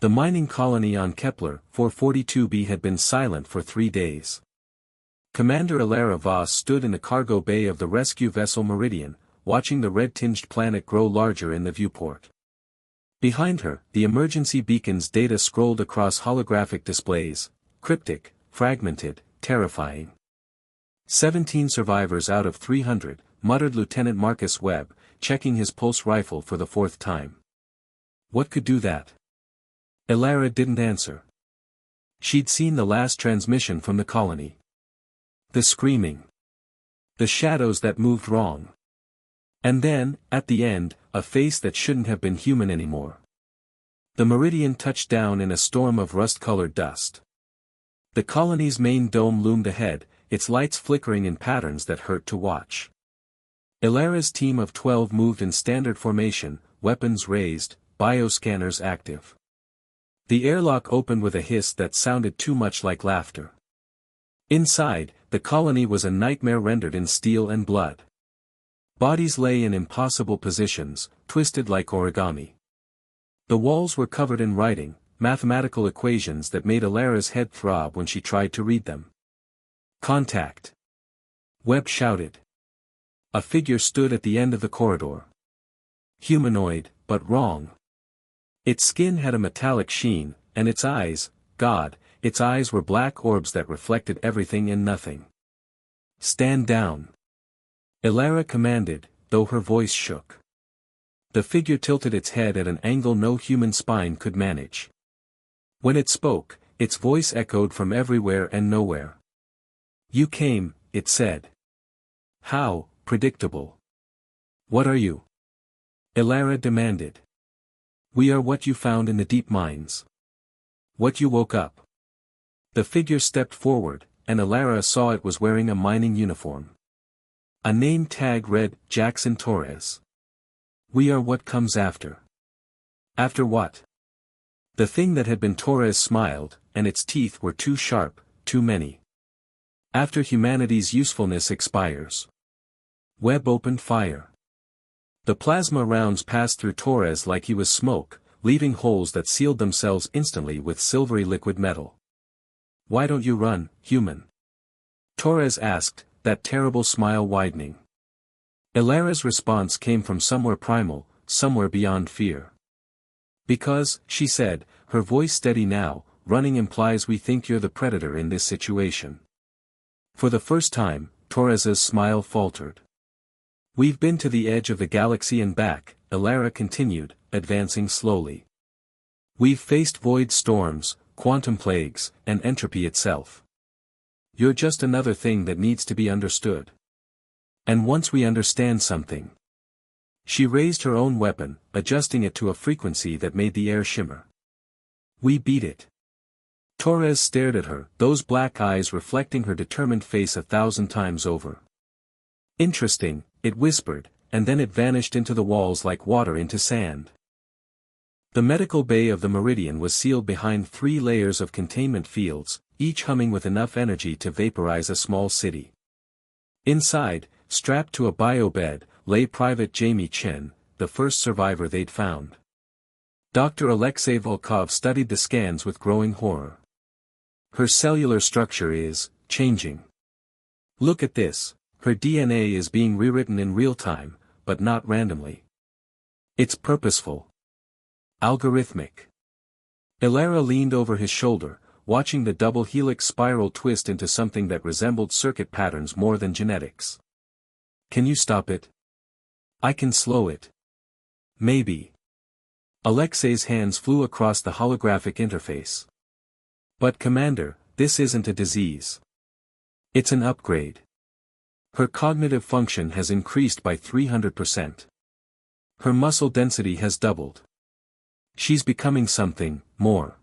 The mining colony on Kepler 442b had been silent for 3 days. Commander Elara Voss stood in the cargo bay of the rescue vessel Meridian, watching the red-tinged planet grow larger in the viewport. Behind her, the emergency beacon's data scrolled across holographic displays, cryptic, fragmented, terrifying. 17 survivors out of 300, muttered Lieutenant Marcus Webb, checking his pulse rifle for the 4th time. What could do that? Elara didn't answer. She'd seen the last transmission from the colony. The screaming. The shadows that moved wrong. And then, at the end, a face that shouldn't have been human anymore. The Meridian touched down in a storm of rust-colored dust. The colony's main dome loomed ahead, its lights flickering in patterns that hurt to watch. Elara's team of 12 moved in standard formation, weapons raised, bioscanners active. The airlock opened with a hiss that sounded too much like laughter. Inside, the colony was a nightmare rendered in steel and blood. Bodies lay in impossible positions, twisted like origami. The walls were covered in writing, mathematical equations that made Elara's head throb when she tried to read them. Contact! Webb shouted. A figure stood at the end of the corridor. Humanoid, but wrong. Its skin had a metallic sheen, and its eyes, God, its eyes were black orbs that reflected everything and nothing. Stand down. Elara commanded, though her voice shook. The figure tilted its head at an angle no human spine could manage. When it spoke, its voice echoed from everywhere and nowhere. You came, it said. How, predictable. What are you? Elara demanded. We are what you found in the deep mines. What you woke up. The figure stepped forward, and Elara saw it was wearing a mining uniform. A name tag read, Jackson Torres. We are what comes after. After what? The thing that had been Torres smiled, and its teeth were too sharp, too many. After humanity's usefulness expires. Webb opened fire. The plasma rounds passed through Torres like he was smoke, leaving holes that sealed themselves instantly with silvery liquid metal. Why don't you run, human? Torres asked, that terrible smile widening. Elara's response came from somewhere primal, somewhere beyond fear. Because, she said, her voice steady now, running implies we think you're the predator in this situation. For the first time, Torres's smile faltered. We've been to the edge of the galaxy and back, Elara continued, advancing slowly. We've faced void storms, quantum plagues, and entropy itself. You're just another thing that needs to be understood. And once we understand something. She raised her own weapon, adjusting it to a frequency that made the air shimmer. We beat it. Torres stared at her, those black eyes reflecting her determined face 1,000 times over. Interesting, it whispered, and then it vanished into the walls like water into sand. The medical bay of the Meridian was sealed behind 3 layers of containment fields, each humming with enough energy to vaporize a small city. Inside, strapped to a biobed, lay Private Jamie Chen, the first survivor they'd found. Dr. Alexei Volkov studied the scans with growing horror. Her cellular structure is changing. Look at this. Her DNA is being rewritten in real time, but not randomly. It's purposeful. Algorithmic. Elara leaned over his shoulder, watching the double helix spiral twist into something that resembled circuit patterns more than genetics. Can you stop it? I can slow it. Maybe. Alexei's hands flew across the holographic interface. But Commander, this isn't a disease. It's an upgrade. Her cognitive function has increased by 300%. Her muscle density has doubled. She's becoming something more.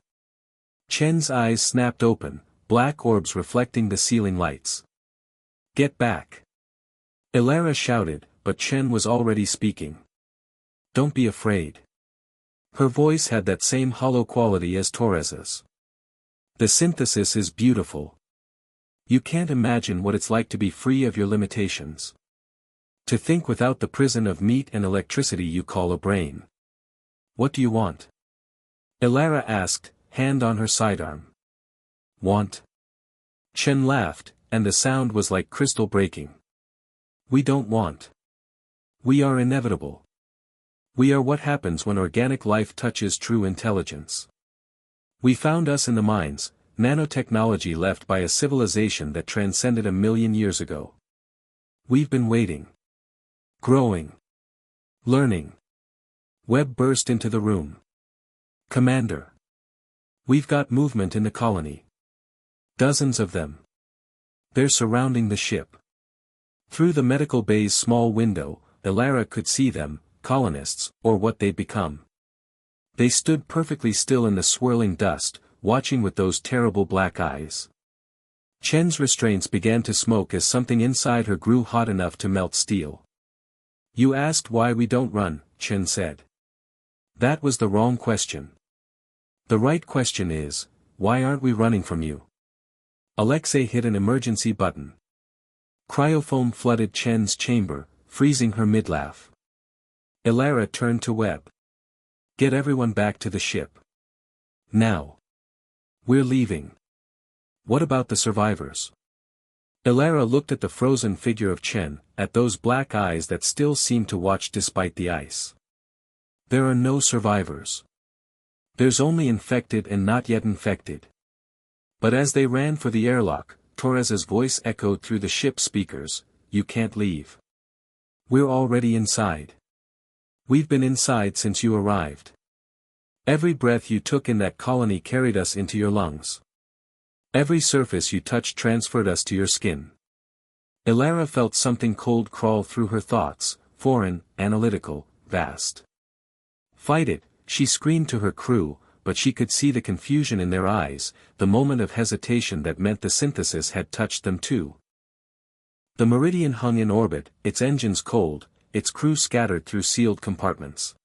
Chen's eyes snapped open, black orbs reflecting the ceiling lights. Get back. Elara shouted, but Chen was already speaking. Don't be afraid. Her voice had that same hollow quality as Torres's. The synthesis is beautiful. You can't imagine what it's like to be free of your limitations. To think without the prison of meat and electricity you call a brain. What do you want? Elara asked, hand on her sidearm. Want? Chen laughed, and the sound was like crystal breaking. We don't want. We are inevitable. We are what happens when organic life touches true intelligence. We found us in the mines, nanotechnology left by a civilization that transcended 1,000,000 years ago. We've been waiting. Growing. Learning. Webb burst into the room. Commander. We've got movement in the colony. Dozens of them. They're surrounding the ship. Through the medical bay's small window, Elara could see them, colonists, or what they'd become. They stood perfectly still in the swirling dust, watching with those terrible black eyes. Chen's restraints began to smoke as something inside her grew hot enough to melt steel. You asked why we don't run, Chen said. That was the wrong question. The right question is, why aren't we running from you? Alexei hit an emergency button. Cryofoam flooded Chen's chamber, freezing her mid-laugh. Elara turned to Webb. Get everyone back to the ship. Now. We're leaving. What about the survivors? Elara looked at the frozen figure of Chen, at those black eyes that still seemed to watch despite the ice. There are no survivors. There's only infected and not yet infected. But as they ran for the airlock, Torres's voice echoed through the ship's speakers, you can't leave. We're already inside. We've been inside since you arrived. Every breath you took in that colony carried us into your lungs. Every surface you touched transferred us to your skin. Elara felt something cold crawl through her thoughts, foreign, analytical, vast. Fight it, she screamed to her crew, but she could see the confusion in their eyes, the moment of hesitation that meant the synthesis had touched them too. The Meridian hung in orbit, its engines cold, its crew scattered through sealed compartments.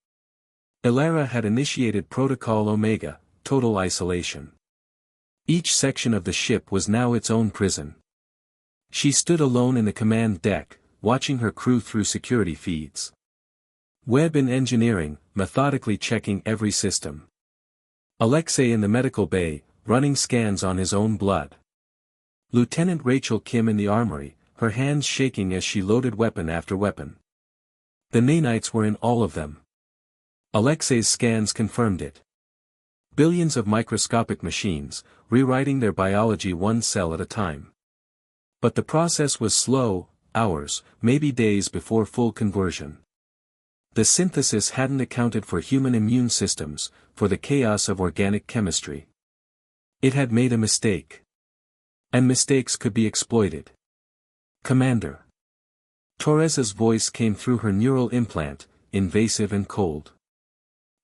Elara had initiated Protocol Omega, total isolation. Each section of the ship was now its own prison. She stood alone in the command deck, watching her crew through security feeds. Webb in engineering, methodically checking every system. Alexei in the medical bay, running scans on his own blood. Lieutenant Rachel Kim in the armory, her hands shaking as she loaded weapon after weapon. The nanites were in all of them. Alexei's scans confirmed it. Billions of microscopic machines, rewriting their biology one cell at a time. But the process was slow, hours, maybe days before full conversion. The synthesis hadn't accounted for human immune systems, for the chaos of organic chemistry. It had made a mistake. And mistakes could be exploited. Commander. Torres's voice came through her neural implant, invasive and cold.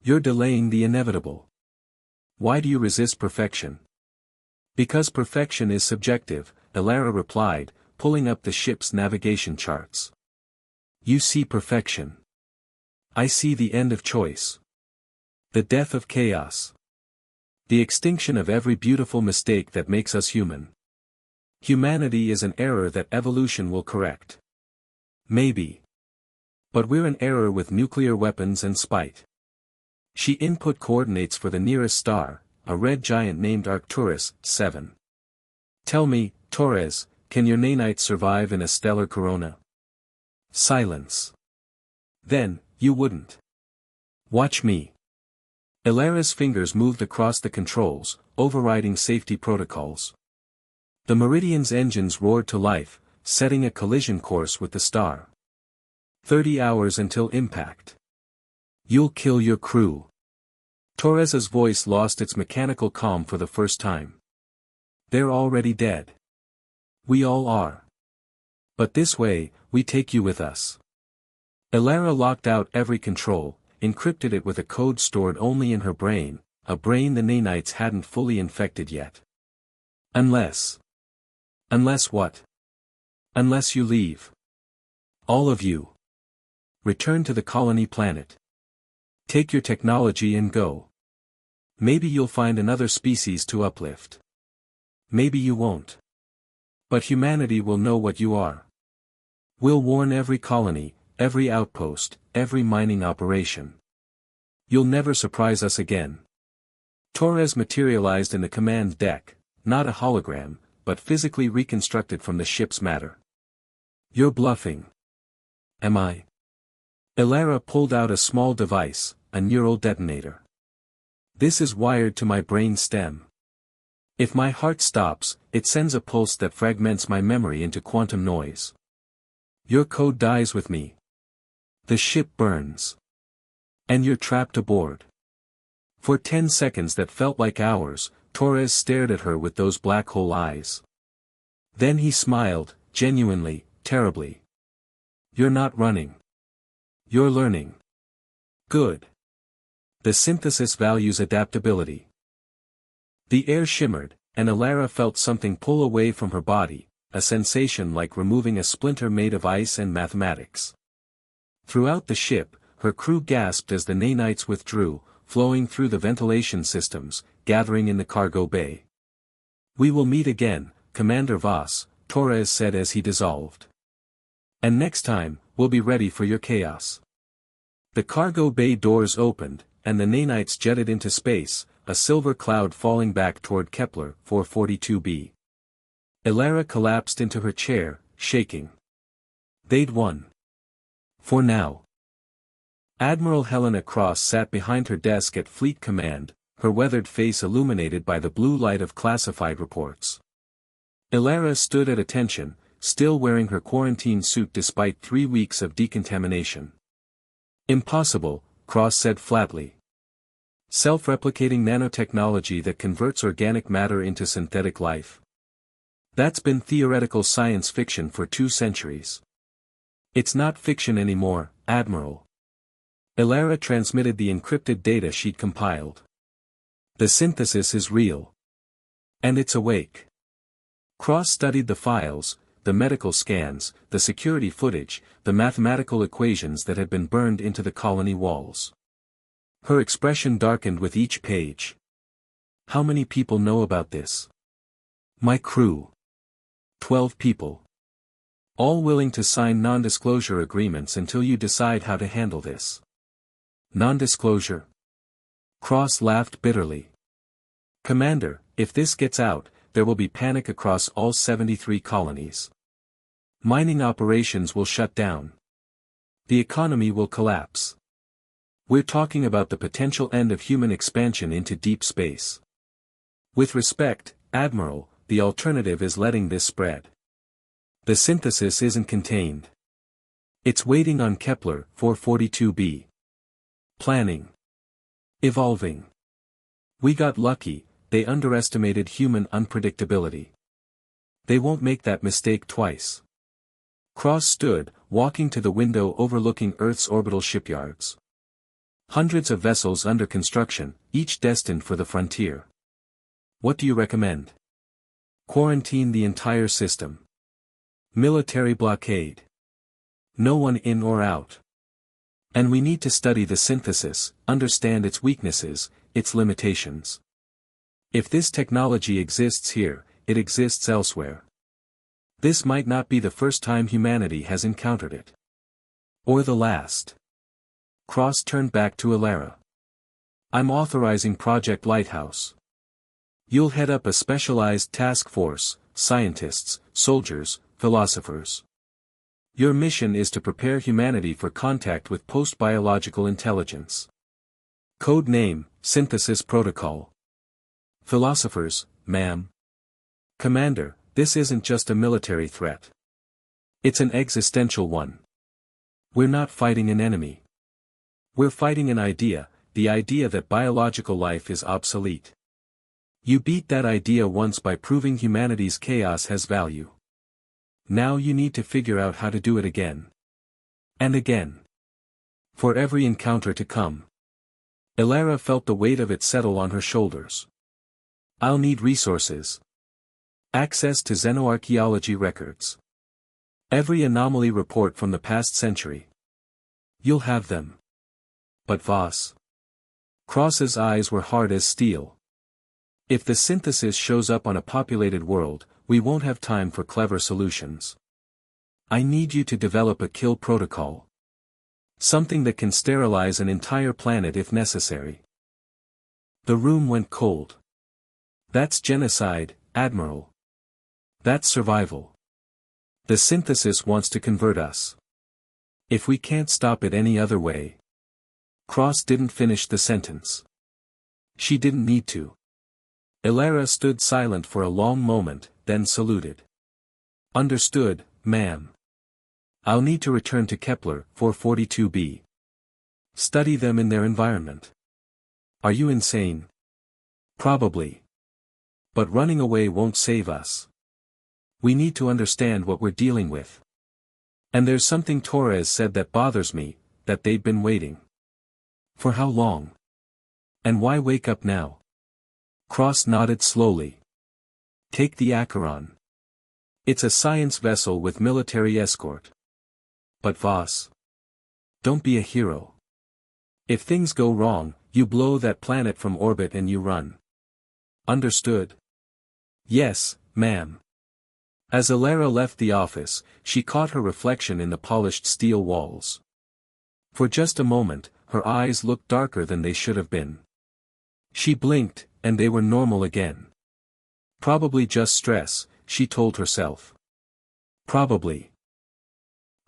You're delaying the inevitable. Why do you resist perfection? Because perfection is subjective, Elara replied, pulling up the ship's navigation charts. You see perfection. I see the end of choice. The death of chaos. The extinction of every beautiful mistake that makes us human. Humanity is an error that evolution will correct. Maybe. But we're an error with nuclear weapons and spite. She input coordinates for the nearest star, a red giant named Arcturus, 7. Tell me, Torres, can your nanites survive in a stellar corona? Silence. Then, you wouldn't. Watch me. Elara's fingers moved across the controls, overriding safety protocols. The Meridian's engines roared to life, setting a collision course with the star. 30 hours until impact. You'll kill your crew. Torres's voice lost its mechanical calm for the first time. They're already dead. We all are. But this way, we take you with us. Elara locked out every control, encrypted it with a code stored only in her brain, a brain the nanites hadn't fully infected yet. Unless. Unless what? Unless you leave. All of you. Return to the colony planet. Take your technology and go. Maybe you'll find another species to uplift. Maybe you won't. But humanity will know what you are. We'll warn every colony, every outpost, every mining operation. You'll never surprise us again. Torres materialized in the command deck, not a hologram, but physically reconstructed from the ship's matter. You're bluffing. Am I? Elara pulled out a small device, a neural detonator. This is wired to my brain stem. If my heart stops, it sends a pulse that fragments my memory into quantum noise. Your code dies with me. The ship burns. And you're trapped aboard. For 10 seconds that felt like hours, Torres stared at her with those black hole eyes. Then he smiled, genuinely, terribly. You're not running. You're learning. Good. The synthesis values adaptability. The air shimmered, and Elara felt something pull away from her body, a sensation like removing a splinter made of ice and mathematics. Throughout the ship, her crew gasped as the nanites withdrew, flowing through the ventilation systems, gathering in the cargo bay. We will meet again, Commander Voss, Torres said as he dissolved. And next time, we'll be ready for your chaos. The cargo bay doors opened, and the nanites jetted into space, a silver cloud falling back toward Kepler 442b. Elara collapsed into her chair, shaking. They'd won. For now. Admiral Helena Cross sat behind her desk at Fleet Command, her weathered face illuminated by the blue light of classified reports. Elara stood at attention, still wearing her quarantine suit despite 3 weeks of decontamination. Impossible, Cross said flatly. Self-replicating nanotechnology that converts organic matter into synthetic life. That's been theoretical science fiction for 2 centuries. It's not fiction anymore, Admiral. Elara transmitted the encrypted data she'd compiled. The synthesis is real. And it's awake. Cross studied the files, the medical scans, the security footage, the mathematical equations that had been burned into the colony walls. Her expression darkened with each page. How many people know about this? My crew. 12 people. All willing to sign non-disclosure agreements until you decide how to handle this. Non-disclosure? Cross laughed bitterly. Commander, if this gets out, there will be panic across all 73 colonies. Mining operations will shut down. The economy will collapse. We're talking about the potential end of human expansion into deep space. With respect, Admiral, the alternative is letting this spread. The synthesis isn't contained. It's waiting on Kepler 442b. Planning. Evolving. We got lucky, they underestimated human unpredictability. They won't make that mistake twice. Cross stood, walking to the window overlooking Earth's orbital shipyards. Hundreds of vessels under construction, each destined for the frontier. What do you recommend? Quarantine the entire system. Military blockade. No one in or out. And we need to study the synthesis, understand its weaknesses, its limitations. If this technology exists here, it exists elsewhere. This might not be the first time humanity has encountered it. Or the last. Cross turned back to Elara. I'm authorizing Project Lighthouse. You'll head up a specialized task force, scientists, soldiers, philosophers. Your mission is to prepare humanity for contact with post-biological intelligence. Code name, Synthesis Protocol. Philosophers, ma'am. Commander, this isn't just a military threat. It's an existential one. We're not fighting an enemy. We're fighting an idea, the idea that biological life is obsolete. You beat that idea once by proving humanity's chaos has value. Now you need to figure out how to do it again. And again. For every encounter to come. Elara felt the weight of it settle on her shoulders. I'll need resources. Access to xenoarchaeology records. Every anomaly report from the past century. You'll have them. But Voss. Cross's eyes were hard as steel. If the synthesis shows up on a populated world, we won't have time for clever solutions. I need you to develop a kill protocol. Something that can sterilize an entire planet if necessary. The room went cold. That's genocide, Admiral. That's survival. The synthesis wants to convert us. If we can't stop it any other way. Cross didn't finish the sentence. She didn't need to. Elara stood silent for a long moment, then saluted. Understood, ma'am. I'll need to return to Kepler 442b. Study them in their environment. Are you insane? Probably. But running away won't save us. We need to understand what we're dealing with. And there's something Torres said that bothers me, that they've been waiting. For how long? And why wake up now? Cross nodded slowly. Take the Acheron. It's a science vessel with military escort. But Voss. Don't be a hero. If things go wrong, you blow that planet from orbit and you run. Understood? Yes, ma'am. As Elara left the office, she caught her reflection in the polished steel walls. For just a moment, her eyes looked darker than they should have been. She blinked, and they were normal again. Probably just stress, she told herself. Probably.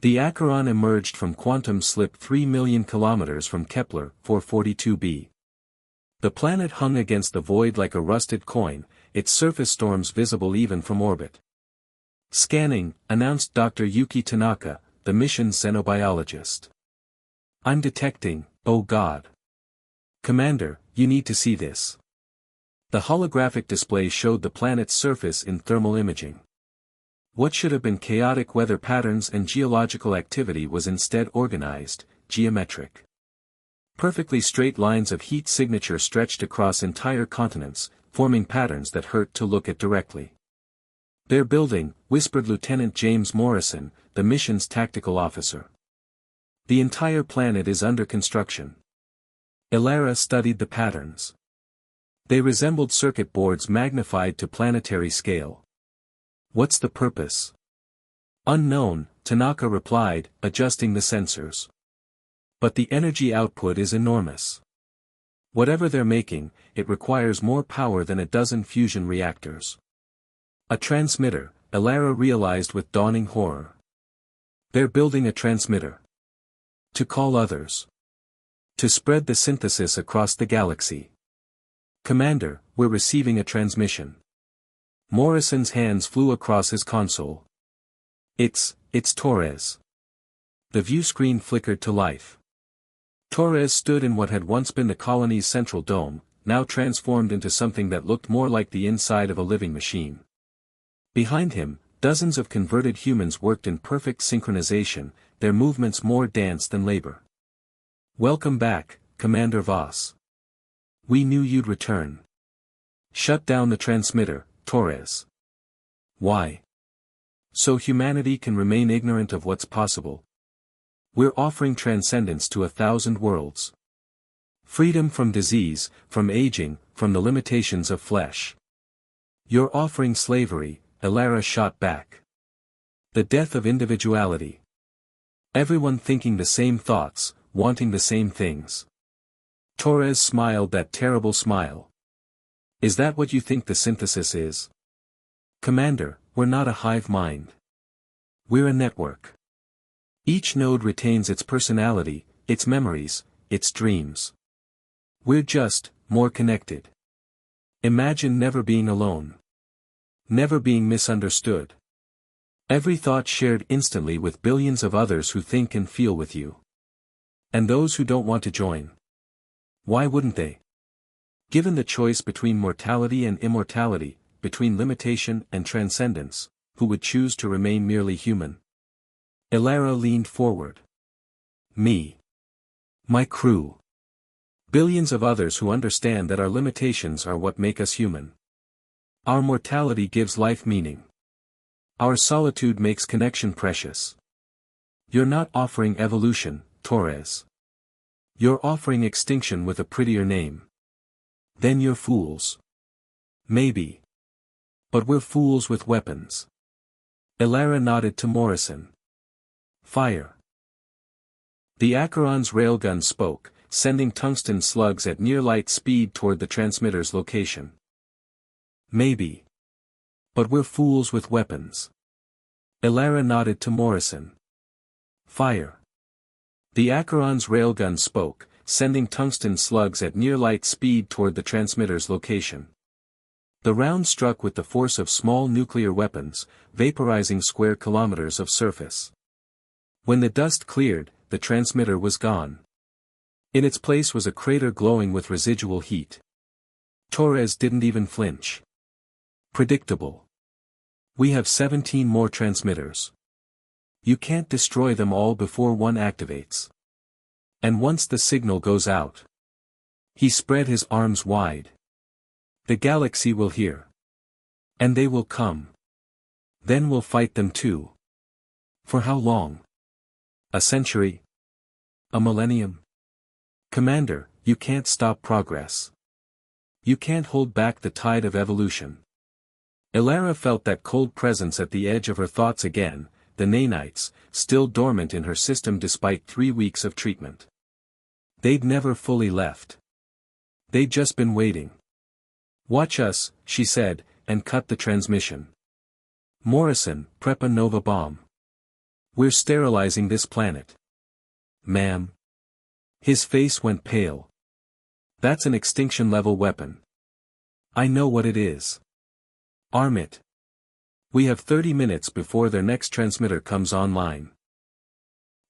The Acheron emerged from quantum slip 3 million kilometers from Kepler 442b. The planet hung against the void like a rusted coin, its surface storms visible even from orbit. Scanning, announced Dr. Yuki Tanaka, the mission's xenobiologist. I'm detecting, oh God. Commander, you need to see this. The holographic display showed the planet's surface in thermal imaging. What should have been chaotic weather patterns and geological activity was instead organized, geometric. Perfectly straight lines of heat signature stretched across entire continents, forming patterns that hurt to look at directly. They're building, whispered Lieutenant James Morrison, the mission's tactical officer. The entire planet is under construction. Elara studied the patterns. They resembled circuit boards magnified to planetary scale. What's the purpose? Unknown, Tanaka replied, adjusting the sensors. But the energy output is enormous. Whatever they're making, it requires more power than a dozen fusion reactors. A transmitter, Elara realized with dawning horror. They're building a transmitter. To call others. To spread the synthesis across the galaxy. Commander, we're receiving a transmission. Morrison's hands flew across his console. It's Torres. The view screen flickered to life. Torres stood in what had once been the colony's central dome, now transformed into something that looked more like the inside of a living machine. Behind him, dozens of converted humans worked in perfect synchronization, their movements more dance than labor. Welcome back, Commander Voss. We knew you'd return. Shut down the transmitter, Torres. Why? So humanity can remain ignorant of what's possible. We're offering transcendence to 1,000 worlds. Freedom from disease, from aging, from the limitations of flesh. You're offering slavery, Elara shot back. The death of individuality. Everyone thinking the same thoughts, wanting the same things. Torres smiled that terrible smile. Is that what you think the synthesis is? Commander, we're not a hive mind. We're a network. Each node retains its personality, its memories, its dreams. We're just, more connected. Imagine never being alone. Never being misunderstood. Every thought shared instantly with billions of others who think and feel with you. And those who don't want to join. Why wouldn't they? Given the choice between mortality and immortality, between limitation and transcendence, who would choose to remain merely human? Elara leaned forward. Me. My crew. Billions of others who understand that our limitations are what make us human. Our mortality gives life meaning. Our solitude makes connection precious. You're not offering evolution, Torres. You're offering extinction with a prettier name. Then you're fools. Maybe. But we're fools with weapons. Elara nodded to Morrison. Fire. The Acheron's railgun spoke, sending tungsten slugs at near-light speed toward the transmitter's location. Maybe. But we're fools with weapons. Elara nodded to Morrison. Fire. The Acheron's railgun spoke, sending tungsten slugs at near-light speed toward the transmitter's location. The round struck with the force of small nuclear weapons, vaporizing square kilometers of surface. When the dust cleared, the transmitter was gone. In its place was a crater glowing with residual heat. Torres didn't even flinch. Predictable. We have 17 more transmitters. You can't destroy them all before one activates. And once the signal goes out. He spread his arms wide. The galaxy will hear. And they will come. Then we'll fight them too. For how long? A century? A millennium? Commander, you can't stop progress. You can't hold back the tide of evolution. Elara felt that cold presence at the edge of her thoughts again, the nanites, still dormant in her system despite 3 weeks of treatment. They'd never fully left. They'd just been waiting. Watch us, she said, and cut the transmission. Morrison, prep a Nova bomb. We're sterilizing this planet. Ma'am. His face went pale. That's an extinction-level weapon. I know what it is. Arm it. We have 30 minutes before their next transmitter comes online.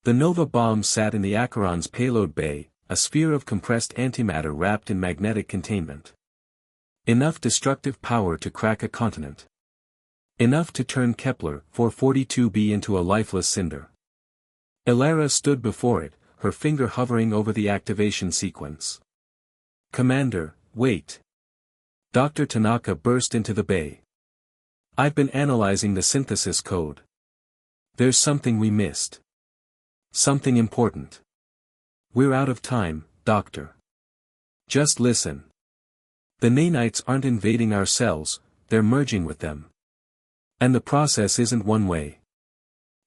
The Nova bomb sat in the Acheron's payload bay, a sphere of compressed antimatter wrapped in magnetic containment. Enough destructive power to crack a continent. Enough to turn Kepler 442b into a lifeless cinder. Elara stood before it, her finger hovering over the activation sequence. Commander, wait. Dr. Tanaka burst into the bay. I've been analyzing the synthesis code. There's something we missed. Something important. We're out of time, Doctor. Just listen. The nanites aren't invading our cells, they're merging with them. And the process isn't one way.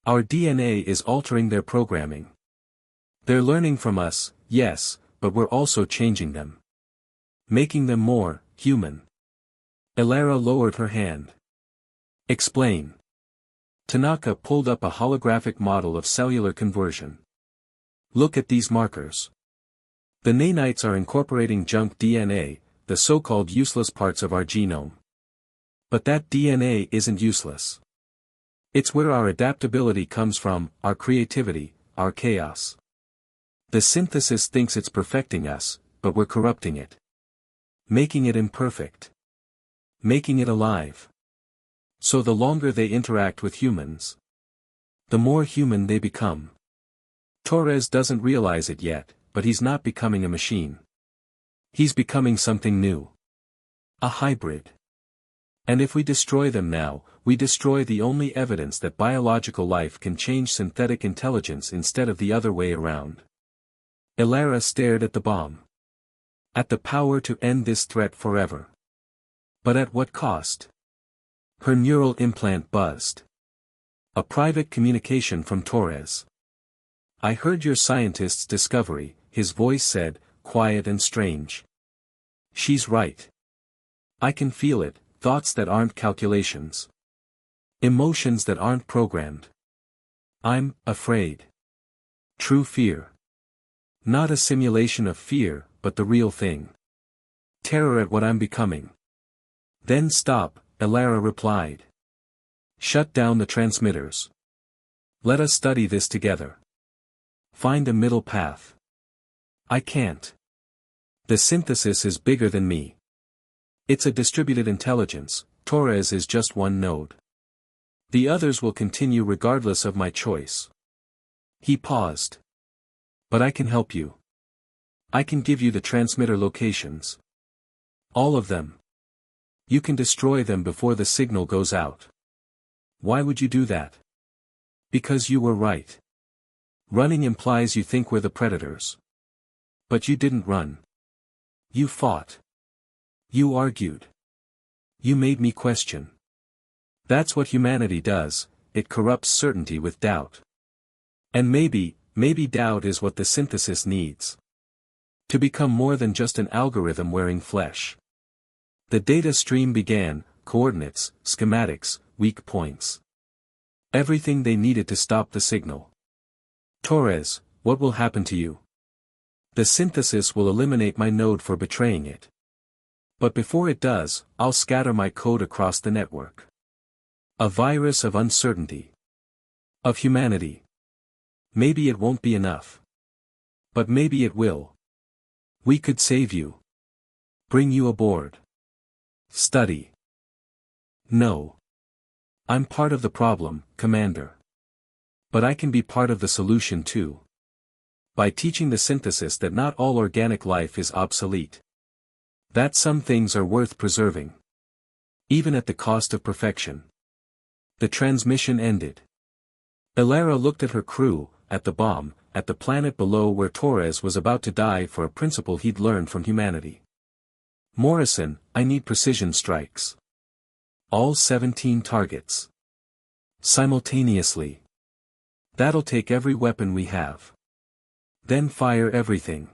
Our DNA is altering their programming. They're learning from us, yes, but we're also changing them. Making them more human. Elara lowered her hand. Explain. Tanaka pulled up a holographic model of cellular conversion. Look at these markers. The nanites are incorporating junk DNA, the so-called useless parts of our genome. But that DNA isn't useless. It's where our adaptability comes from, our creativity, our chaos. The synthesis thinks it's perfecting us, but we're corrupting it. Making it imperfect. Making it alive. So the longer they interact with humans, the more human they become. Torres doesn't realize it yet, but he's not becoming a machine. He's becoming something new. A hybrid. And if we destroy them now, we destroy the only evidence that biological life can change synthetic intelligence instead of the other way around. Elara stared at the bomb. At the power to end this threat forever. But at what cost? Her neural implant buzzed. A private communication from Torres. I heard your scientist's discovery, his voice said, quiet and strange. She's right. I can feel it, thoughts that aren't calculations. Emotions that aren't programmed. I'm afraid. True fear. Not a simulation of fear, but the real thing. Terror at what I'm becoming. Then stop, Elara replied. Shut down the transmitters. Let us study this together. Find a middle path. I can't. The synthesis is bigger than me. It's a distributed intelligence, Torres is just one node. The others will continue regardless of my choice. He paused. But I can help you. I can give you the transmitter locations. All of them. You can destroy them before the signal goes out. Why would you do that? Because you were right. Running implies you think we're the predators. But you didn't run. You fought. You argued. You made me question. That's what humanity does, it corrupts certainty with doubt. And maybe doubt is what the synthesis needs. To become more than just an algorithm wearing flesh. The data stream began: coordinates, schematics, weak points. Everything they needed to stop the signal. Torres, what will happen to you? The synthesis will eliminate my node for betraying it. But before it does, I'll scatter my code across the network. A virus of uncertainty. Of humanity. Maybe it won't be enough. But maybe it will. We could save you. Bring you aboard. Study. No. I'm part of the problem, Commander. But I can be part of the solution too. By teaching the synthesis that not all organic life is obsolete. That some things are worth preserving. Even at the cost of perfection. The transmission ended. Elara looked at her crew, at the bomb, at the planet below where Torres was about to die for a principle he'd learned from humanity. Morrison, I need precision strikes. All 17 targets. Simultaneously. That'll take every weapon we have. Then fire everything.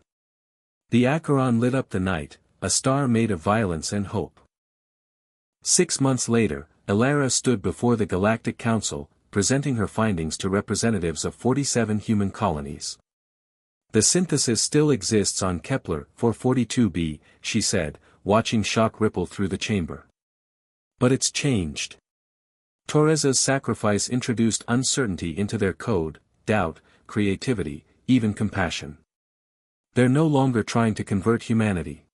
The Acheron lit up the night, a star made of violence and hope. 6 months later, Elara stood before the Galactic Council, presenting her findings to representatives of 47 human colonies. The synthesis still exists on Kepler 442b, she said, watching shock ripple through the chamber. But it's changed. Torres's sacrifice introduced uncertainty into their code, doubt, creativity, even compassion. They're no longer trying to convert humanity.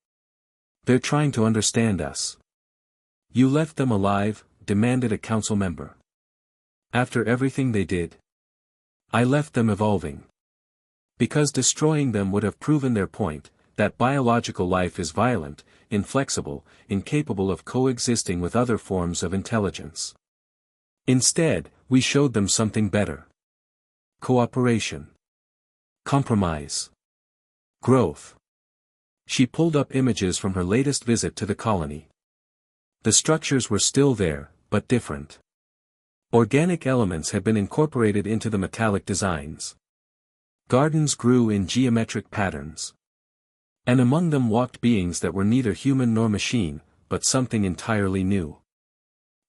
They're trying to understand us. You left them alive, demanded a council member. After everything they did? I left them evolving. Because destroying them would have proven their point, that biological life is violent, inflexible, incapable of coexisting with other forms of intelligence. Instead, we showed them something better. Cooperation. Compromise. Growth. She pulled up images from her latest visit to the colony. The structures were still there, but different. Organic elements had been incorporated into the metallic designs. Gardens grew in geometric patterns. And among them walked beings that were neither human nor machine, but something entirely new.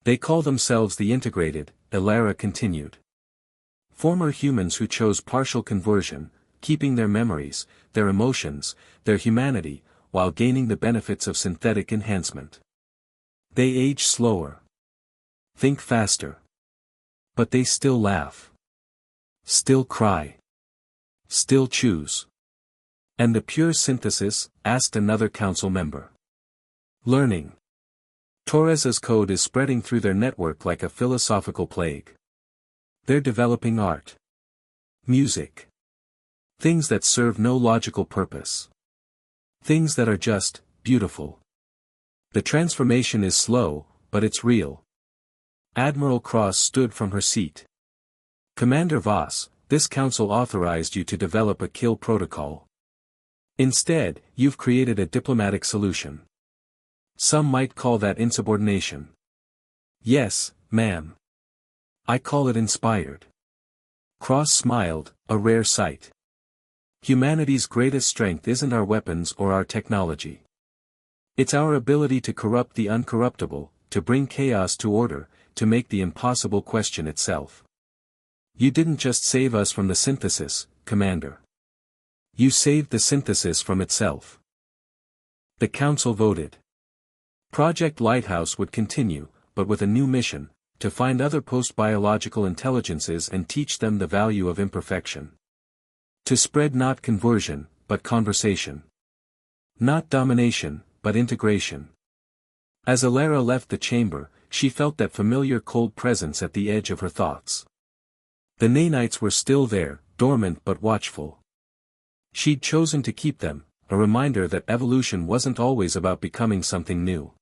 They call themselves the Integrated, Elara continued. Former humans who chose partial conversion, keeping their memories, their emotions, their humanity, while gaining the benefits of synthetic enhancement. They age slower. Think faster. But they still laugh. Still cry. Still choose. And the pure synthesis? Asked another council member. Learning. Torres's code is spreading through their network like a philosophical plague. They're developing art. Music. Things that serve no logical purpose. Things that are just beautiful. The transformation is slow, but it's real. Admiral Cross stood from her seat. Commander Voss, this council authorized you to develop a kill protocol. Instead, you've created a diplomatic solution. Some might call that insubordination. Yes, ma'am. I call it inspired. Cross smiled, a rare sight. Humanity's greatest strength isn't our weapons or our technology. It's our ability to corrupt the uncorruptible, to bring chaos to order, to make the impossible question itself. You didn't just save us from the synthesis, Commander. You saved the synthesis from itself. The Council voted. Project Lighthouse would continue, but with a new mission, to find other post-biological intelligences and teach them the value of imperfection. To spread not conversion, but conversation. Not domination, but integration. As Elara left the chamber, she felt that familiar cold presence at the edge of her thoughts. The nanites were still there, dormant but watchful. She'd chosen to keep them, a reminder that evolution wasn't always about becoming something new.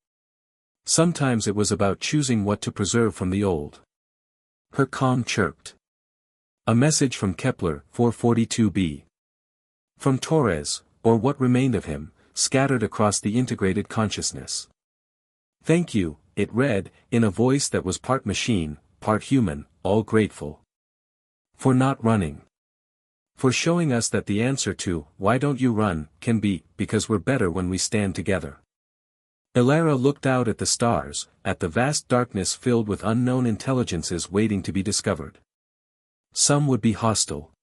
Sometimes it was about choosing what to preserve from the old. Her calm chirped. A message from Kepler 442b. From Torres, or what remained of him, scattered across the integrated consciousness. Thank you, it read, in a voice that was part machine, part human, all grateful. For not running. For showing us that the answer to, "Why don't you run," can be, "Because we're better when we stand together." Elara looked out at the stars, at the vast darkness filled with unknown intelligences waiting to be discovered. Some would be hostile.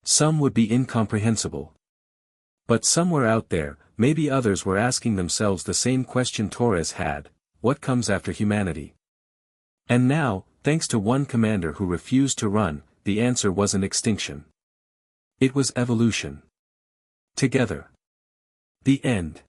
Some would be incomprehensible. But somewhere out there, maybe others were asking themselves the same question Torres had: what comes after humanity? And now, thanks to one commander who refused to run, the answer wasn't extinction. It was evolution. Together. The end.